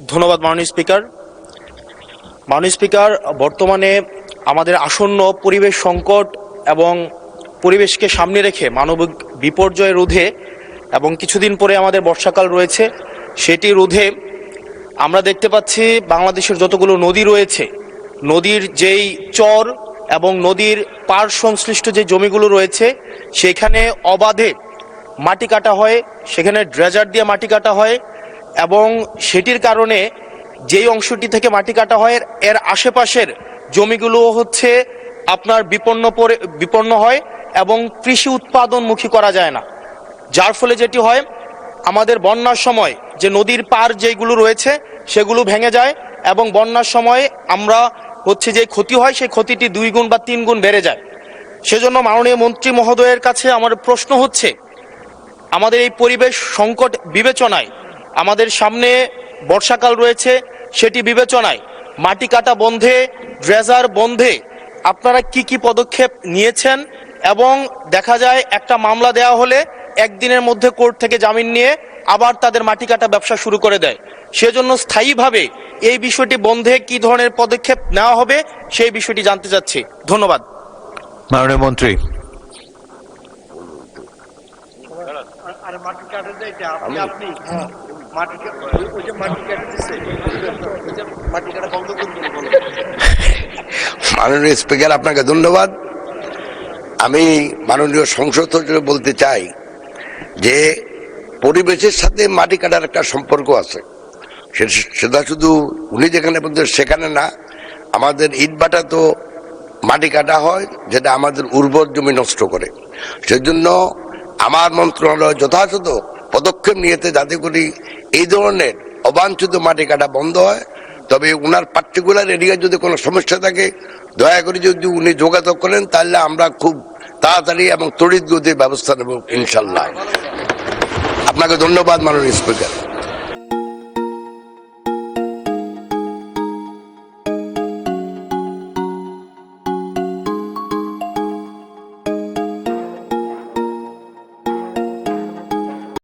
ধন্যবাদ মাননীয় স্পিকার। মাননীয় স্পিকার, বর্তমানে আমাদের আসন্ন পরিবেশ সংকট এবং পরিবেশকে সামনে রেখে মানবিক বিপর্যয় রোধে এবং কিছুদিন পরে আমাদের বর্ষাকাল রয়েছে, সেটি রোধে আমরা দেখতে পাচ্ছি বাংলাদেশের যতগুলো নদী রয়েছে, নদীর যেই চর এবং নদীর পার সংশ্লিষ্ট যে জমিগুলো রয়েছে সেখানে অবাধে মাটি কাটা হয়, সেখানে ড্রেজার দিয়ে মাটি কাটা হয় এবং সেটির কারণে যেই অংশটি থেকে মাটি কাটা হয় এর আশেপাশের জমিগুলো হচ্ছে আপনার বিপন্ন হয় এবং কৃষি উৎপাদনমুখী করা যায় না, যার ফলে যেটি হয় আমাদের বন্যার সময় যে নদীর পার যেগুলো রয়েছে সেগুলো ভেঙে যায় এবং বন্যার সময় আমরা হচ্ছে যে ক্ষতি হয় সেই ক্ষতিটি 2 গুণ বা 3 গুণ বেড়ে যায়। সেজন্য মাননীয় মন্ত্রী মহোদয়ের কাছে আমার প্রশ্ন হচ্ছে, আমাদের এই পরিবেশ সংকট বিবেচনায় আমাদের সামনে বর্ষাকাল রয়েছে, সেটি বিবেচনায় মাটি কাটা বন্ধে, ড্রেজার বন্ধে আপনারা কি কি পদক্ষেপ নিয়েছেন এবং দেখা যায় একটা মামলা দেওয়া হলে একদিনের মধ্যে কোর্ট থেকে জামিন নিয়ে আবার তাদের মাটি কাটা ব্যবসা শুরু করে দেয়। সেজন্য স্থায়ীভাবে এই বিষয়টি বন্ধে কি ধরনের পদক্ষেপ নেওয়া হবে সেই বিষয়টি জানতে চাচ্ছি। ধন্যবাদ। মাননীয় মন্ত্রী। মাননীয় স্পিকার, আপনাকে ধন্যবাদ। আমি মাননীয় সংসদ সচিবকে বলতে চাই যে পরিবেশের সাথে মাটি কাটার একটা সম্পর্ক আছে, সেটা শুধু উনি যেখানে বলতে সেখানে না, আমাদের ইটভাটা তো মাটি কাটা হয় যেটা আমাদের উর্বর জমি নষ্ট করে। সেজন্য আমার মন্ত্রণালয় যথাযথ পদক্ষেপ নিয়েছে যাতে করে এই ধরনের অবাঞ্ছিত মাটি কাটা বন্ধ হয়। তবে উনার পার্টিকুলার এরিয়ায় যদি কোনো সমস্যা থাকে দয়া করে যদি উনি যোগাযোগ করেন তাহলে আমরা খুব তাড়াতাড়ি এবং তড়িৎ গতির ব্যবস্থা নেব ইনশাল্লাহ। আপনাকে ধন্যবাদ মাননীয় স্পিকার।